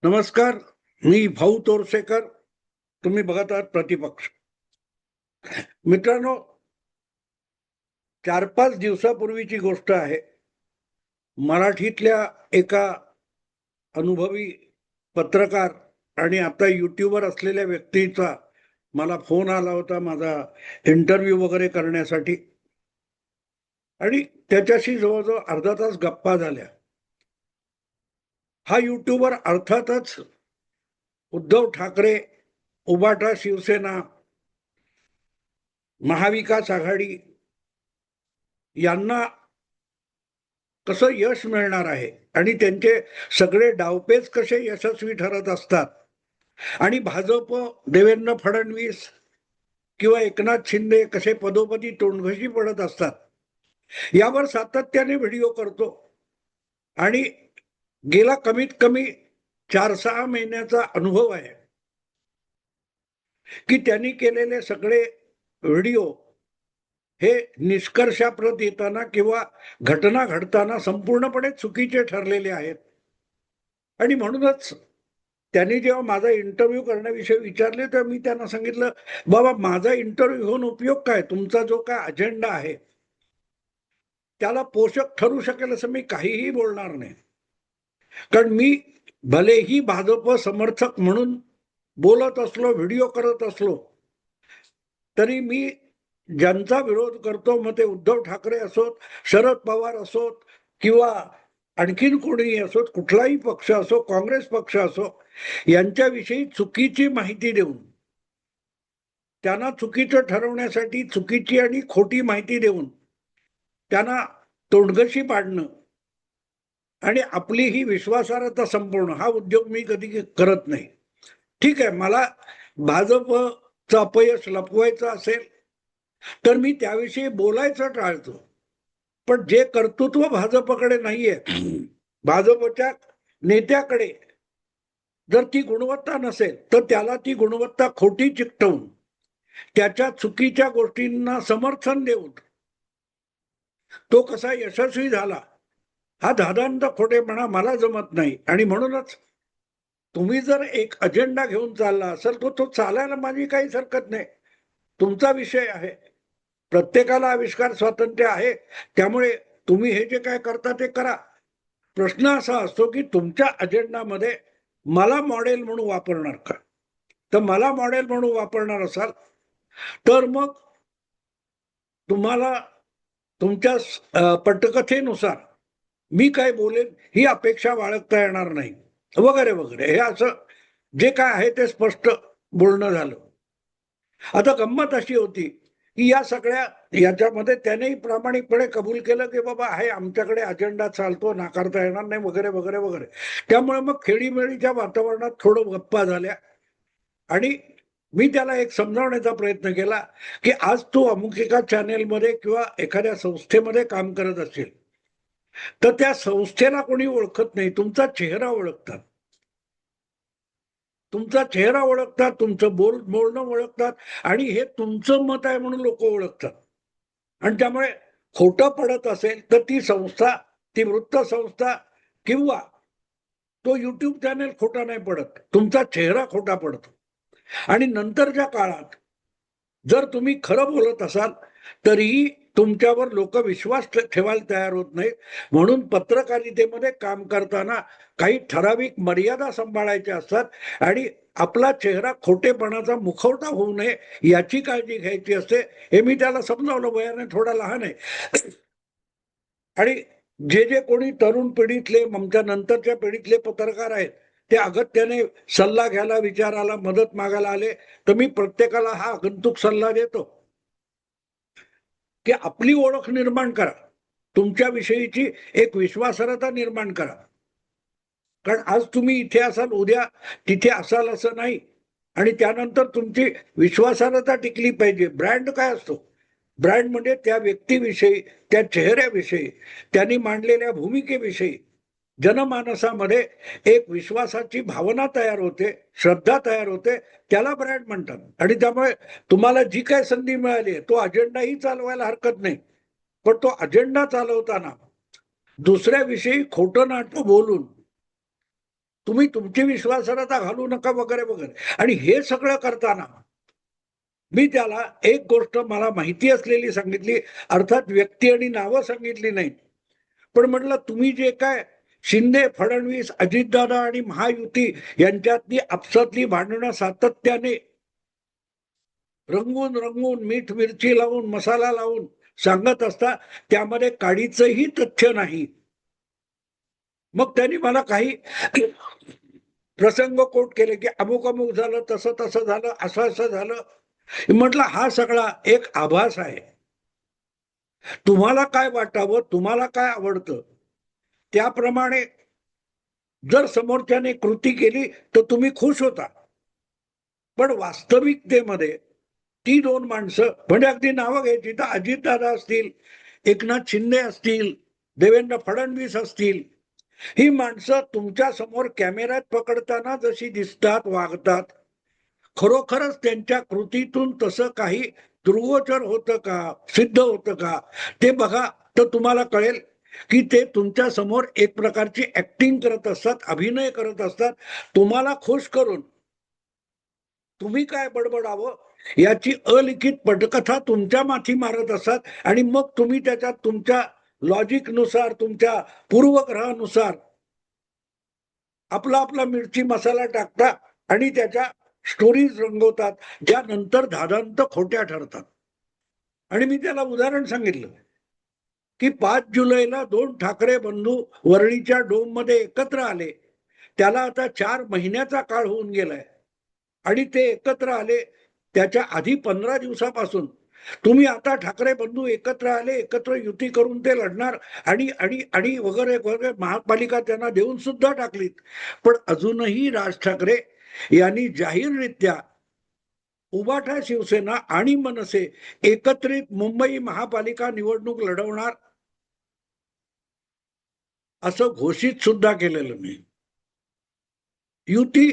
नमस्कार. मी भाऊ तोरसेकर. तुम्ही बघत आहात प्रतिपक्ष. मित्रांनो, 4-5 दिवसापूर्वीची गोष्ट आहे. मराठीतल्या एका अनुभवी पत्रकार आणि आता युट्यूबर असलेल्या व्यक्तीचा मला फोन आला होता माझा इंटरव्ह्यू वगैरे करण्यासाठी, आणि त्याच्याशी जवळजवळ अर्धा तास गप्पा झाल्या. हा युट्यूबर अर्थातच उद्धव ठाकरे, उबाटा शिवसेना, महाविकास आघाडी यांना कसं यश मिळणार आहे आणि त्यांचे सगळे डावपेच कसे यशस्वी ठरत असतात, आणि भाजप, देवेंद्र फडणवीस किंवा एकनाथ शिंदे कसे पदोपदी तोंडघशी पडत असतात, यावर सातत्याने व्हिडिओ करतो. आणि गेला कमीत कमी 4-6 महिन्याचा अनुभव आहे की त्यांनी केलेले सगळे व्हिडिओ हे निष्कर्षाप्रत येताना किंवा घटना घडताना संपूर्णपणे चुकीचे ठरलेले आहेत. आणि म्हणूनच त्यांनी जेव्हा माझा इंटरव्ह्यू करण्याविषयी विचारले तर मी त्यांना सांगितलं, बाबा माझा इंटरव्ह्यू घेऊन उपयोग काय? तुमचा जो काय अजेंडा आहे त्याला पोषक ठरू शकेल असं मी काहीही बोलणार नाही. कारण मी भलेही भाजप समर्थक म्हणून बोलत असलो, व्हिडिओ करत असलो, तरी मी ज्यांचा विरोध करतो, मग ते उद्धव ठाकरे असोत, शरद पवार असोत किंवा आणखीन कोणीही असोत, कुठलाही पक्ष असो, काँग्रेस पक्ष असो, यांच्याविषयी चुकीची माहिती देऊन, त्यांना चुकीचं ठरवण्यासाठी चुकीची आणि खोटी माहिती देऊन त्यांना तोंडघशी पाडणं आणि आपली ही विश्वासार्हता संपवणं, हा उद्योग मी कधी करत नाही. ठीक आहे, मला भाजपचं अपयश लपवायचं असेल तर मी त्याविषयी बोलायचं टाळतो. पण जे कर्तृत्व भाजपकडे नाहीये, भाजपच्या नेत्याकडे जर ती गुणवत्ता नसेल तर त्याला ती गुणवत्ता खोटी चिकटवून त्याच्या चुकीच्या गोष्टींना समर्थन देऊन तो कसा यशस्वी झाला, हा धादांत खोटेपणा मला जमत नाही. आणि म्हणूनच तुम्ही जर एक अजेंडा घेऊन चालला असेल तर तो चालायला माझी काहीच हरकत नाही. तुमचा विषय आहे, प्रत्येकाला आविष्कार स्वातंत्र्य आहे, त्यामुळे तुम्ही हे जे काय करता ते करा. प्रश्न असा असतो की तुमच्या अजेंडामध्ये मला मॉडेल म्हणून वापरणार का? तर मला मॉडेल म्हणून वापरणार तर मग तुम्हाला तुमच्या पटकथेनुसार मी काय बोलेन ही अपेक्षा बाळगता येणार नाही, वगैरे वगैरे. हे असं जे काय आहे ते स्पष्ट बोलणं झालं. आता गंमत अशी होती की या सगळ्या याच्यामध्ये त्यानेही प्रामाणिकपणे कबूल केलं की बाबा आहे, आमच्याकडे अजेंडा चालतो, नाकारता येणार नाही, वगैरे वगैरे वगैरे. त्यामुळे मग खेळीमेळीच्या वातावरणात थोडं गप्पा झाल्या आणि मी त्याला एक समजावण्याचा प्रयत्न केला की आज तू अमुक एका चॅनेलमध्ये किंवा एखाद्या संस्थेमध्ये काम करत असेल तर त्या संस्थेला कोणी ओळखत नाही, तुमचा चेहरा ओळखतात, तुमचा चेहरा ओळखतात, तुमचं बोलणं ओळखतात, आणि हे तुमचं मत आहे म्हणून लोक ओळखतात. आणि त्यामुळे खोटं पडत असेल तर ती संस्था, ती वृत्त संस्था किंवा तो युट्यूब चॅनेल खोटा नाही पडत, तुमचा चेहरा खोटा पडतो. आणि नंतरच्या काळात जर तुम्ही खरं बोलत असाल तरीही तुमच्यावर लोक विश्वास ठेवायला तयार होत नाहीत. म्हणून पत्रकारितेमध्ये काम करताना काही ठराविक मर्यादा सांभाळायच्या असतात आणि आपला चेहरा खोटेपणाचा मुखवटा होऊ नये याची काळजी घ्यायची असते. हे मी त्याला समजावलं, वयाने थोडा लहान आहे. आणि जे जे कोणी तरुण पिढीतले, आमच्या नंतरच्या पिढीतले पत्रकार आहेत ते अगत्याने सल्ला घ्यायला, विचाराला, मदत मागायला आले तर मी प्रत्येकाला हा आगंतुक सल्ला देतो की आपली ओळख निर्माण करा, तुमच्या विषयीची एक विश्वासार्हता निर्माण करा. कारण आज तुम्ही इथे असाल, उद्या तिथे असाल असं नाही. आणि त्यानंतर तुमची विश्वासार्हता टिकली पाहिजे. ब्रँड काय असतो? ब्रँड म्हणजे त्या व्यक्तीविषयी, त्या चेहऱ्याविषयी, त्यांनी मांडलेल्या भूमिकेविषयी जनमानसामध्ये एक विश्वासाची भावना तयार होते, श्रद्धा तयार होते, त्याला ब्रँड म्हणतात. आणि त्यामुळे तुम्हाला जी काय संधी मिळाली तो अजेंडाही चालवायला हरकत नाही. पण तो अजेंडा चालवताना दुसऱ्याविषयी खोटं नाटं बोलून तुम्ही तुमची विश्वासार्हता घालू नका वगैरे वगैरे. आणि हे सगळं करताना मी त्याला एक गोष्ट मला माहिती असलेली सांगितली, अर्थात व्यक्ती आणि नावं सांगितली नाहीत. पण म्हटलं तुम्ही जे काय शिंदे, फडणवीस, अजितदादा आणि महायुती यांच्यातली आपसातली भांडणं सातत्याने रंगून रंगून मीठ मिरची लावून मसाला लावून सांगत असता त्यामध्ये काडीचंही तथ्य नाही. मग त्यांनी मला काही प्रसंग कोट केले की अमुक अमुक झालं, तसं तसं झालं, असं असं झालं. म्हटलं हा सगळा एक आभास आहे. तुम्हाला काय वाटावं, तुम्हाला काय आवडतं त्याप्रमाणे जर समोरच्याने कृती केली तर तुम्ही खुश होता. पण वास्तविकतेमध्ये ती दोन माणसं म्हणजे अगदी नावं घ्यायची तर अजितदादा असतील, एकनाथ शिंदे असतील, देवेंद्र फडणवीस असतील, ही माणसं तुमच्या समोर कॅमेऱ्यात पकडताना जशी दिसतात, वागतात, खरोखरच त्यांच्या कृतीतून तसं काही दुर्गोचर होतं का, सिद्ध होतं का, ते बघा तर तुम्हाला कळेल की ते तुमच्या समोर एक प्रकारची ऍक्टिंग करत असतात, अभिनय करत असतात, तुम्हाला खुश करून तुम्ही काय बडबडावं याची अलिखित पटकथा तुमच्या माथी मारत असतात. आणि मग तुम्ही त्याच्यात तुमच्या लॉजिकनुसार, तुमच्या पूर्वग्रहानुसार आपला आपला मिरची मसाला टाकता आणि त्याच्या स्टोरीज रंगवतात, ज्या नंतर धादांत खोट्या ठरतात. आणि मी त्याला उदाहरण सांगितलं की 5 जुलैला 2 ठाकरे बंधू वरळीच्या डोममध्ये एकत्र आले. त्याला आता 4 महिन्याचा काळ होऊन गेलाय आणि ते एकत्र आले त्याच्या आधी 15 दिवसापासून. तुम्ही आता ठाकरे बंधू एकत्र आले, एकत्र युती करून ते लढणार आणि आणि आणि वगैरे वगैरे महापालिका त्यांना देऊन सुद्धा टाकलीत. पण अजूनही राज ठाकरे यांनी जाहीररित्या उबाठा शिवसेना आणि मनसे एकत्रित मुंबई महापालिका निवडणूक लढवणार असं घोषित सुद्धा केलेलं नाही. युती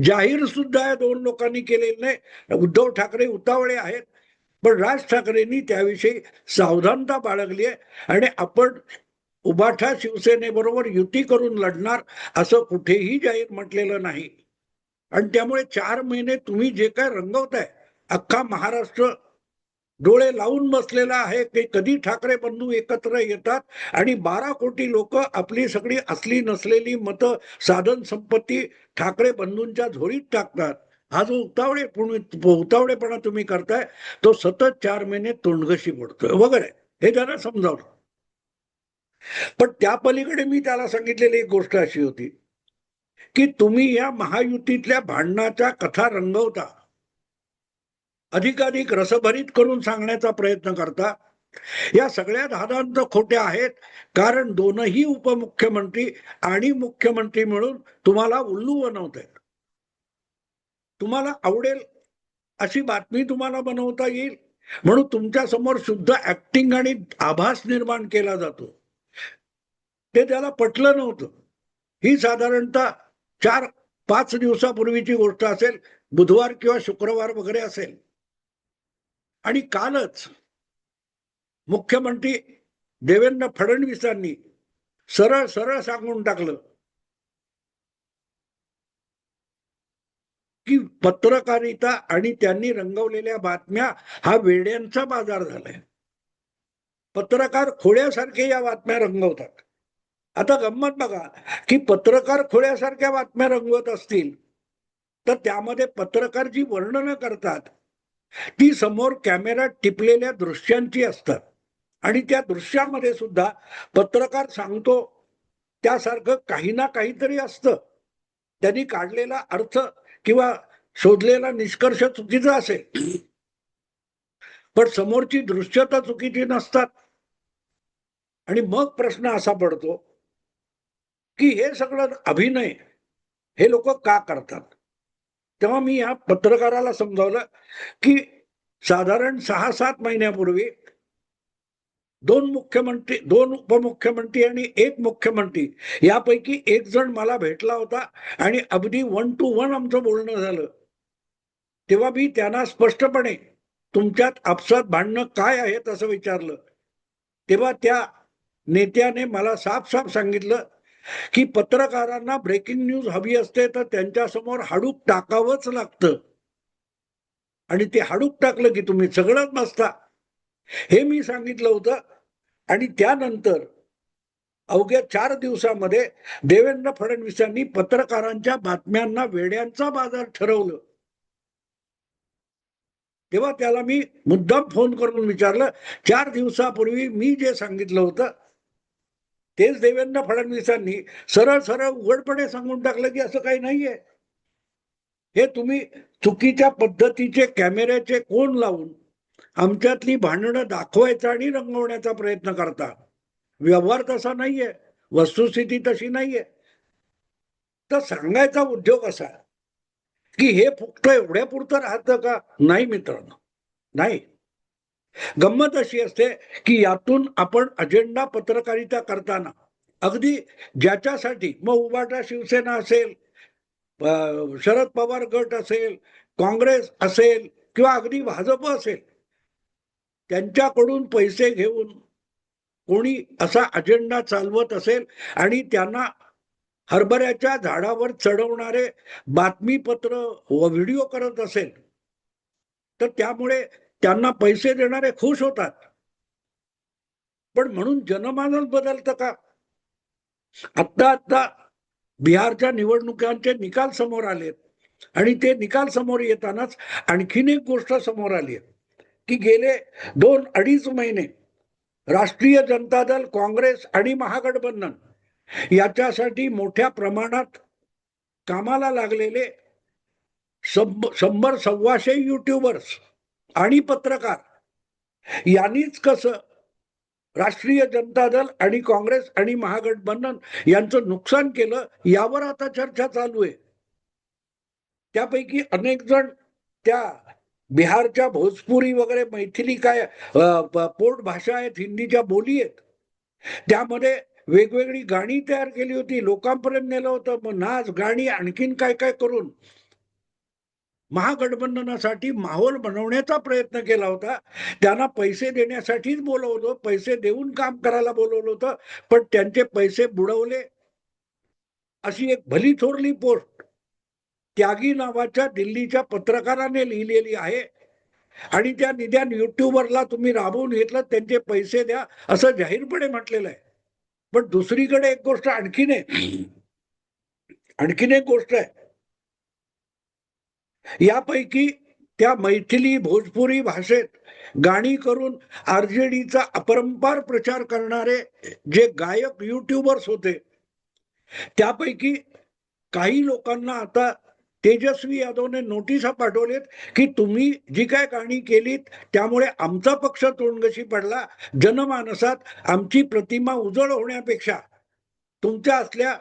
जाहीर सुद्धा या दोन लोकांनी केलेली नाही. उद्धव ठाकरे उतावळे आहेत, पण राज ठाकरेंनी त्याविषयी सावधानता बाळगली आहे आणि आपण उबाठा शिवसेनेबरोबर युती करून लढणार असं कुठेही जाहीर म्हटलेलं नाही. आणि त्यामुळे 4 महिने तुम्ही जे काय रंगवताय, अख्खा महाराष्ट्र डोळे लावून बसलेला आहे की कधी ठाकरे बंधू एकत्र येतात आणि 12 कोटी लोक आपली सगळी असली नसलेली मतं, साधन संपत्ती ठाकरे बंधूंच्या झोळीत टाकतात. हा जो उतावळेपणा तुम्ही करताय तो सतत 4 महिने तोंडघशी पडतोय वगैरे हे त्यांना समजावलं. पण त्या पलीकडे मी त्याला सांगितलेली एक गोष्ट अशी होती की तुम्ही या महायुतीतल्या भांडणाच्या कथा रंगवता, अधिकाधिक रसभरीत करून सांगण्याचा प्रयत्न करता. या सगळ्या धादांत खोट्या आहेत, कारण दोनही उपमुख्यमंत्री आणि मुख्यमंत्री मिळून तुम्हाला उल्लू बनवत आहेत. तुम्हाला आवडेल अशी बातमी तुम्हाला बनवता येईल म्हणून तुमच्या समोर शुद्ध ऍक्टिंग आणि आभास निर्माण केला जातो. ते त्याला पटलं नव्हतं. ही साधारणतः 4-5 दिवसापूर्वीची गोष्ट असेल, बुधवार किंवा शुक्रवार वगैरे असेल. आणि कालच मुख्यमंत्री देवेंद्र फडणवीसांनी सरळ सरळ सांगून टाकलं की पत्रकारिता आणि त्यांनी रंगवलेल्या बातम्या हा वेड्यांचा बाजार झालाय. पत्रकार खोड्यासारखे या बातम्या रंगवतात. आता गंमत बघा की पत्रकार खोड्यासारख्या बातम्या रंगवत असतील तर त्यामध्ये पत्रकार जी वर्णनं करतात ती समोर कॅमेऱ्यात टिपलेल्या दृश्यांची असतात. आणि त्या दृश्यामध्ये सुद्धा पत्रकार सांगतो त्यासारखं काही ना काहीतरी असतं. त्यांनी काढलेला अर्थ किंवा शोधलेला निष्कर्ष चुकीचा असेल, पण समोरची दृश्य तर चुकीची नसतात. आणि मग प्रश्न असा पडतो की हे सगळं अभिनय हे लोक का करतात. तेव्हा मी या पत्रकाराला समजावलं की साधारण 6-7 महिन्यापूर्वी 2 मुख्यमंत्री, 2 उपमुख्यमंत्री आणि 1 मुख्यमंत्री यापैकी एक जण मला भेटला होता आणि अगदी 1 to 1 आमचं बोलणं झालं. तेव्हा मी त्यांना स्पष्टपणे तुमच्यात आपसात भांडणं काय आहेत असं विचारलं. तेव्हा त्या नेत्याने मला साफ साफ सांगितलं की पत्रकारांना ब्रेकिंग न्यूज हवी असते तर त्यांच्यासमोर हाडूक टाकावंच लागतं आणि ते हाडूक टाकलं की तुम्ही सगळंच नसता, हे मी सांगितलं होतं. आणि त्यानंतर अवघ्या 4 दिवसामध्ये देवेंद्र फडणवीसांनी पत्रकारांच्या बातम्यांना वेड्यांचा बाजार ठरवलं. तेव्हा त्याला मी मुद्दाम फोन करून विचारलं, 4 दिवसापूर्वी मी जे सांगितलं होतं तेच देवेंद्र फडणवीसांनी सरळ सरळ उघडपणे सांगून टाकलं की असं काही नाहीये. हे तुम्ही चुकीच्या पद्धतीचे कॅमेऱ्याचे कोन लावून आमच्यातली भांडणं दाखवायचा आणि रंगवण्याचा प्रयत्न करता. व्यवहार तसा नाहीये, वस्तुस्थिती तशी नाहीये. तर सांगायचा उद्योग असा की हे फक्त एवढ्या पुरतं राहतं का? नाही मित्रांनो, नाही. गंमत अशी असते की यातून आपण अजेंडा पत्रकारिता करताना अगदी ज्याच्यासाठी मग उभाटा शिवसेना असेल, शरद पवार गट असेल, काँग्रेस असेल किंवा अगदी भाजप असेल, त्यांच्याकडून पैसे घेऊन कोणी असा अजेंडा चालवत असेल आणि त्यांना हरभऱ्याच्या झाडावर चढवणारे बातमीपत्र व व्हिडिओ करत असेल, तर त्यामुळे त्यांना पैसे देणारे खुश होतात. पण म्हणून जनमानस बदलतं का? आत्ता बिहारच्या निवडणुकांचे निकाल समोर आलेत आणि ते निकाल समोर येतानाच आणखीन एक गोष्ट समोर आली आहे की गेले 2-2.5 महिने राष्ट्रीय जनता दल, काँग्रेस आणि महागठबंधन याच्यासाठी मोठ्या प्रमाणात कामाला लागलेले 100-125 युट्यूबर्स आणि पत्रकार यांनीच कसं राष्ट्रीय जनता दल आणि काँग्रेस आणि महागठबंधन यांचं नुकसान केलं, यावर आता चर्चा चालू आहे. त्यापैकी अनेक जण त्या बिहारच्या भोजपुरी वगैरे मैथिली काय पोट भाषा आहेत, हिंदीच्या बोली आहेत, त्यामध्ये वेगवेगळी गाणी तयार केली होती, लोकांपर्यंत नेलं होतं. मग नाच गाणी आणखीन काय काय करून महागठबंधनासाठी माहोल बनवण्याचा प्रयत्न केला होता. त्यांना पैसे देण्यासाठीच बोलवलं, पैसे देऊन काम करायला बोलवलं होतं, पण त्यांचे पैसे बुडवले. अशी एक भली थोरली पोस्ट त्यागी नावाच्या दिल्लीच्या पत्रकाराने लिहिलेली आहे आणि त्या निदान युट्यूबरला तुम्ही राबवून घेतलं, त्यांचे पैसे द्या असं जाहीरपणे म्हटलेलं आहे. पण दुसरीकडे एक गोष्ट आणखीन आहे, आणखीन एक गोष्ट आहे. यापैकी त्या मैथिली भोजपुरी भाषेत गाणी करून आरजेडीचा अपरंपार प्रचार करणारे जे गायक युट्यूबर्स होते, त्यापैकी काही लोकांना आता तेजस्वी यादवने नोटिसा पाठवलेत की तुम्ही जी काय गाणी केलीत त्यामुळे आमचा पक्ष तोंडगशी पडला, जनमानसात आमची प्रतिमा उजळ होण्यापेक्षा तुमच्या असल्या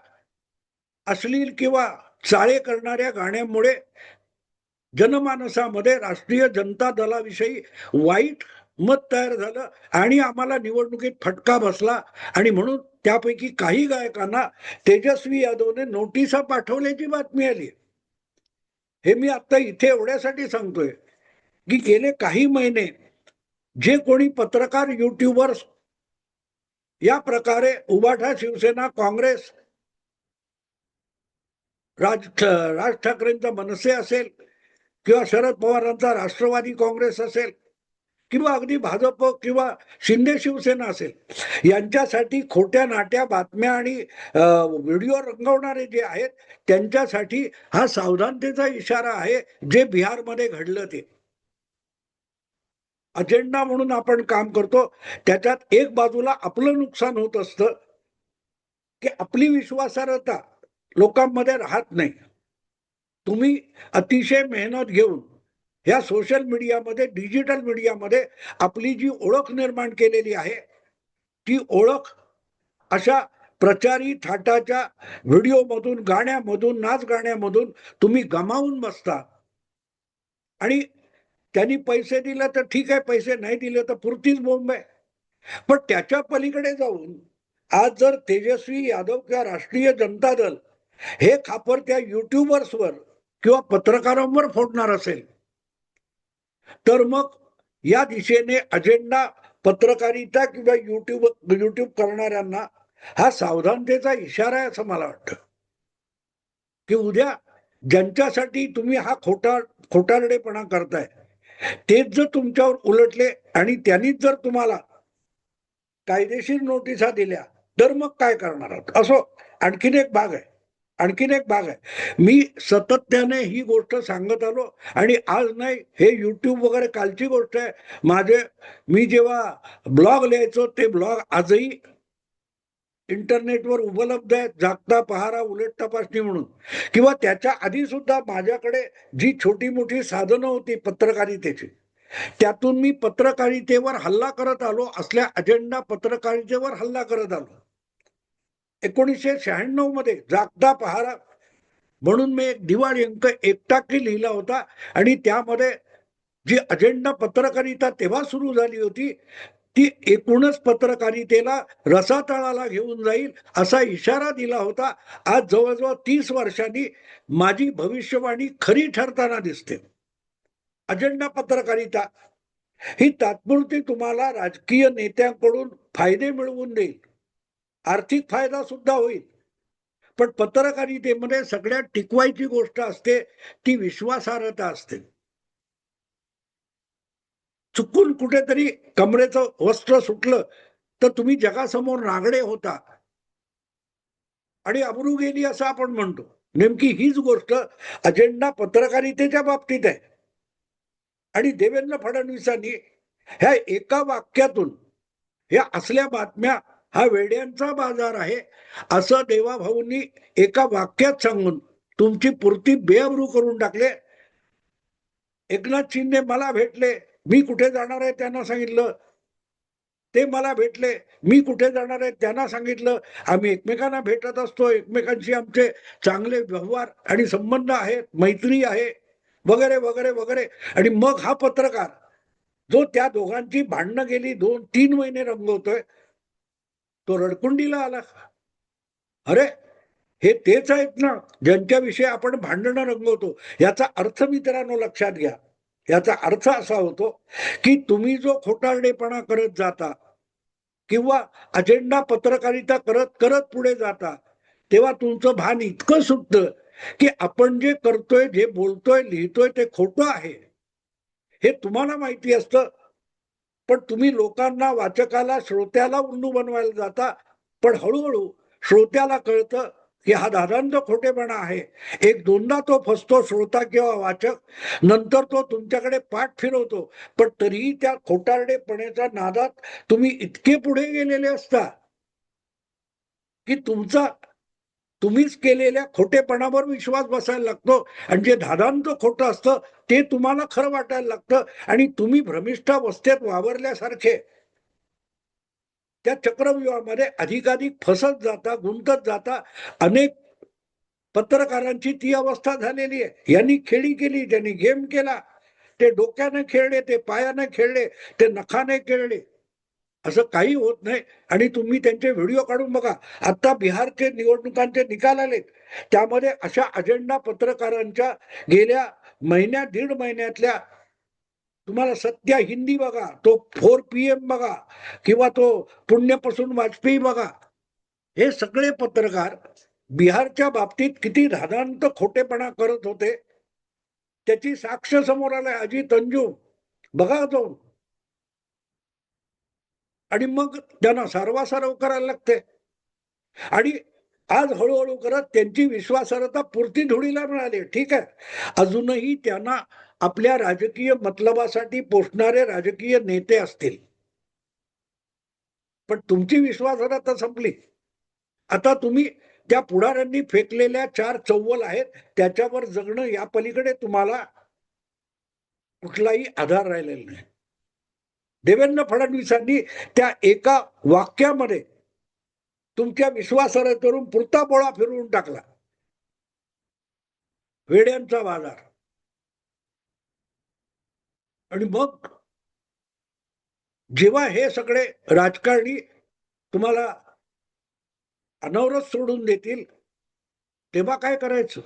अश्लील किंवा चाळे करणाऱ्या गाण्यामुळे जनमानसामध्ये राष्ट्रीय जनता दलाविषयी वाईट मत तयार झालं आणि आम्हाला निवडणुकीत फटका बसला आणि म्हणून त्यापैकी काही गायकांना तेजस्वी यादवने नोटिसा पाठवल्याची बातमी आली. हे मी आता इथे एवढ्यासाठी सांगतोय की गेले काही महिने जे कोणी पत्रकार युट्यूबर्स या प्रकारे उभाठा शिवसेना, काँग्रेस, राज ठाकरेंचा मनसे असेल किंवा शरद पवारांचा राष्ट्रवादी काँग्रेस असेल किंवा अगदी भाजप किंवा शिंदे शिवसेना असेल, यांच्यासाठी खोट्या नाट्या बातम्या आणि व्हिडिओ रंगवणारे जे आहेत त्यांच्यासाठी हा सावधानतेचा इशारा आहे. जे बिहारमध्ये घडलं ते अजेंडा म्हणून आपण काम करतो, त्याच्यात एक बाजूला आपलं नुकसान होत असतं की आपली विश्वासार्हता लोकांमध्ये राहत नाही. तुम्ही अतिशय मेहनत घेऊन या सोशल मीडियामध्ये, डिजिटल मीडियामध्ये आपली जी ओळख निर्माण केलेली आहे, ती ओळख अशा प्रचारी थाटाच्या व्हिडिओमधून, गाण्यामधून, नाच गाण्यामधून तुम्ही गमावून बसता. आणि त्यांनी पैसे दिले तर ठीक आहे, पैसे नाही दिले तर पुरतीच बोंब आहे. पण त्याच्या पलीकडे जाऊन आज जर तेजस्वी यादव किंवा राष्ट्रीय जनता दल हे खापर त्या युट्यूबर्सवर किंवा पत्रकारांवर फोडणार असेल, तर मग या दिशेने अजेंडा पत्रकारिता किंवा युट्यूब करणाऱ्यांना हा सावधानतेचा इशारा आहे असं मला वाटतं, की उद्या ज्यांच्यासाठी तुम्ही हा खोटारडेपणा करताय, तेच जर तुमच्यावर उलटले आणि त्यांनीच जर तुम्हाला कायदेशीर नोटिसा दिल्या, तर मग काय करणार आहात? असो, आणखीन एक भाग आहे. आणखीन एक भाग आहे. मी सातत्याने ही गोष्ट सांगत आलो आणि आज नाही, हे YouTube वगैरे कालची गोष्ट आहे. मी जेव्हा ब्लॉग लिहायचो, ते ब्लॉग आजही इंटरनेटवर उपलब्ध आहेत. जागता पहारा, उलट तपासणी म्हणून. किंवा त्याच्या आधी सुद्धा माझ्याकडे जी छोटी-मोठी साधनं होती पत्रकारितेची, त्यातून मी पत्रकारितेवर हल्ला करत आलो, असल्या अजेंडा पत्रकारितेवर हल्ला करत आलो. 1996 मध्ये जागता पहारा म्हणून मी एक दिवाळी अंक एकटाकी लिहिला होता आणि त्यामध्ये जी अजेंडा पत्रकारिता तेव्हा सुरू झाली होती, ती एकूणच पत्रकारितेला रसातळाला घेऊन जाईल असा इशारा दिला होता. आज जवळजवळ 30 वर्षांनी माझी भविष्यवाणी खरी ठरताना दिसते. अजेंडा पत्रकारिता ही तात्पुरती तुम्हाला राजकीय नेत्यांकडून फायदे मिळवून देईल, आर्थिक फायदा सुद्धा होईल. पण पत्रकारितेमध्ये सगळ्यात टिकवायची गोष्ट असते ती विश्वासार्हता असते. चुकून कुठेतरी कमरेचं वस्त्र सुटलं तर तुम्ही जगासमोर नागडे होता आणि अब्रू गेली असं आपण म्हणतो. नेमकी हीच गोष्ट अजेंडा पत्रकारितेच्या बाबतीत आहे. आणि देवेंद्र फडणवीसांनी ह्या एका वाक्यातून, ह्या असल्या बातम्या हा वेड्यांचा बाजार आहे असं देवाभाऊंनी एका वाक्यात सांगून तुमची पुरती बेअब्रू करून टाकले. एकनाथ शिंदे मला भेटले, मी कुठे जाणार आहे त्यांना सांगितलं. ते मला भेटले, मी कुठे जाणार आहे त्यांना सांगितलं. आम्ही एकमेकांना भेटत असतो, एकमेकांशी आमचे चांगले व्यवहार आणि संबंध आहेत, मैत्री आहे, वगैरे वगैरे वगैरे. आणि मग हा पत्रकार जो त्या दोघांची भांडणं गेली 2-3 महिने रंगवतोय, तो रडकुंडीला आला. अरे, हे तेच आहेत ना ज्यांच्याविषयी आपण भांडणं रंगवतो. याचा अर्थ मित्रांनो लक्षात घ्या. याचा अर्थ असा होतो, की तुम्ही जो खोटारडेपणा करत जाता किंवा अजेंडा पत्रकारिता करत करत पुढे जाता, तेव्हा तुमचं भान इतकं सुटतं, की आपण जे करतोय, जे बोलतोय, लिहितोय ते खोटं आहे. हे तुम्हाला माहिती असतं, पण तुम्ही लोकांना, वाचकाला, श्रोत्याला उल्लू बनवायला जाता. पण हळूहळू श्रोत्याला कळतं, की हा दादांचा खोटेपणा आहे. एक दोनदा तो फसतो श्रोता किंवा वाचक, नंतर तो तुमच्याकडे पाठ फिरवतो. पण तरीही त्या खोटारडेपणाच्या नादात तुम्ही इतके पुढे गेलेले असता, की तुम्हीच केलेल्या खोटेपणावर विश्वास बसायला लागतो आणि जे दादांचं खोटं असतं ते तुम्हाला खरं वाटायला लागतं आणि तुम्ही भ्रमिष्ठावस्थेत वावरल्यासारखे त्या चक्रव्यूहामध्ये अधिकाधिक फसत जाता, गुंतत जाता. अनेक पत्रकारांची ती अवस्था झालेली आहे. यांनी खेळी केली, त्यांनी गेम केला. ते डोक्याने खेळले, ते पायाने खेळले, ते नखाने खेळले. असं काही होत नाही. आणि तुम्ही त्यांचे व्हिडिओ काढून बघा. आता बिहारचे निवडणुकांचे निकाल आलेत. त्यामध्ये अशा अजेंडा पत्रकारांच्या गेल्या महिन्या दीड महिन्यातल्या तुम्हाला सत्या हिंदी बघा, तो 4 PM बघा किंवा तो पुण्यपासून वाजपेयी बघा. हे सगळे पत्रकार बिहारच्या बाबतीत किती धादांत खोटेपणा करत होते त्याची साक्ष समोर आलाय. अजित अंजुम बघा जाऊन. आणि मग त्यांना सारवासारव करायला लागते. आणि आज हळूहळू करत त्यांची विश्वासार्हता पुरती धुळीला मिळाली. ठीक आहे, अजूनही त्यांना आपल्या राजकीय मतलबासाठी पोषणारे राजकीय नेते असतील, पण तुमची विश्वासार्हता संपली. आता तुम्ही त्या पुढाऱ्यांनी फेकलेल्या 4 चव्वल आहेत त्याच्यावर जगणं, या पलीकडे तुम्हाला कुठलाही आधार राहिलेला नाही. देवेंद्र फडणवीसांनी त्या एका वाक्यामध्ये तुमच्या विश्वासार्हतेवरून पुरता बोळा फिरवून टाकला. वेड्यांचा बाजार. आणि मग जेव्हा हे सगळे राजकारणी तुम्हाला अनवरत सोडून देतील, तेव्हा काय करायचं?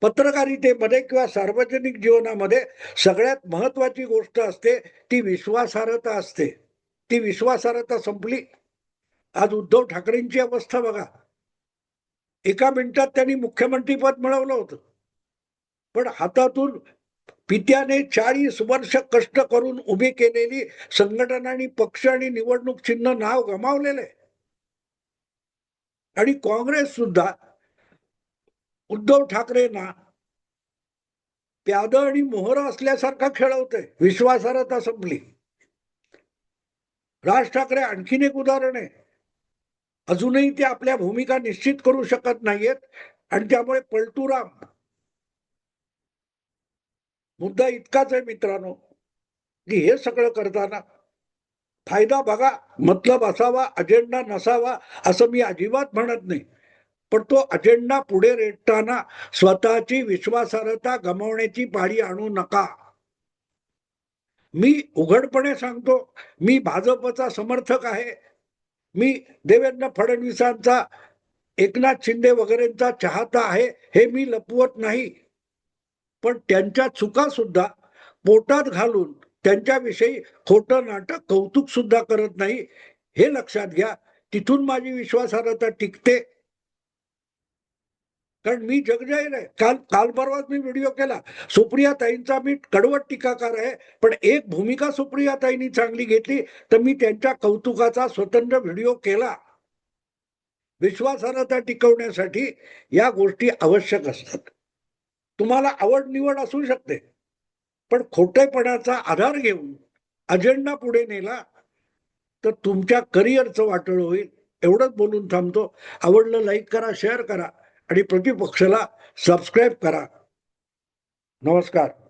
पत्रकारितेमध्ये किंवा सार्वजनिक जीवनामध्ये सगळ्यात महत्वाची गोष्ट असते ती विश्वासार्हता असते. ती विश्वासार्हता संपली आज उद्धव ठाकरेंची अवस्था बघा. एका मिनिटात त्यांनी मुख्यमंत्रीपद मिळवलं होतं, पण हातातून पित्याने 40 वर्ष कष्ट करून उभी केलेली संघटना आणि पक्ष आणि निवडणूक चिन्ह नाव गमावलेलं आहे. आणि काँग्रेस सुद्धा उद्धव ठाकरेंना प्याद आणि मोहर असल्यासारखा खेळवतंय. विश्वासार्हता संपली. राज ठाकरे आणखीन एक उदाहरण आहे. अजूनही ते आपल्या भूमिका निश्चित करू शकत नाहीयेत आणि त्यामुळे पलटूराम. मुद्दा इतकाच आहे मित्रांनो, की हे सगळं करताना फायदा बघा, मतलब असावा, अजेंडा नसावा असं मी अजिबात म्हणत नाही. पण तो अजेंडा पुढे रेटताना स्वतःची विश्वासार्हता गमावण्याची पाळी आणू नका. मी उघडपणे सांगतो, मी भाजपचा समर्थक आहे. मी देवेंद्र फडणवीसांचा, एकनाथ शिंदे वगैरेंचा चाहता आहे, हे मी लपवत नाही. पण त्यांच्या चुका सुद्धा पोटात घालून त्यांच्याविषयी खोटं नाटक कौतुक सुद्धा करत नाही, हे लक्षात घ्या. तिथून माझी विश्वासार्हता टिकते. कारण मी जगजाहीर आहे. काल काल परवाच मी व्हिडिओ केला. सुप्रिया ताईंचा मी कडवट टीकाकार आहे, पण एक भूमिका सुप्रिया ताईंनी चांगली घेतली, तर मी त्यांच्या कौतुकाचा स्वतंत्र व्हिडिओ केला. विश्वासार्हता टिकवण्यासाठी या गोष्टी आवश्यक असतात. तुम्हाला आवड निवड असू शकते, पण खोटेपणाचा आधार घेऊन अजेंडा पुढे नेला तर तुमच्या करिअरचं वाटोळ होईल. एवढंच बोलून थांबतो. आवडलं लाईक करा, शेअर करा आणि प्रतिपक्षाला सबस्क्राईब करा. नमस्कार.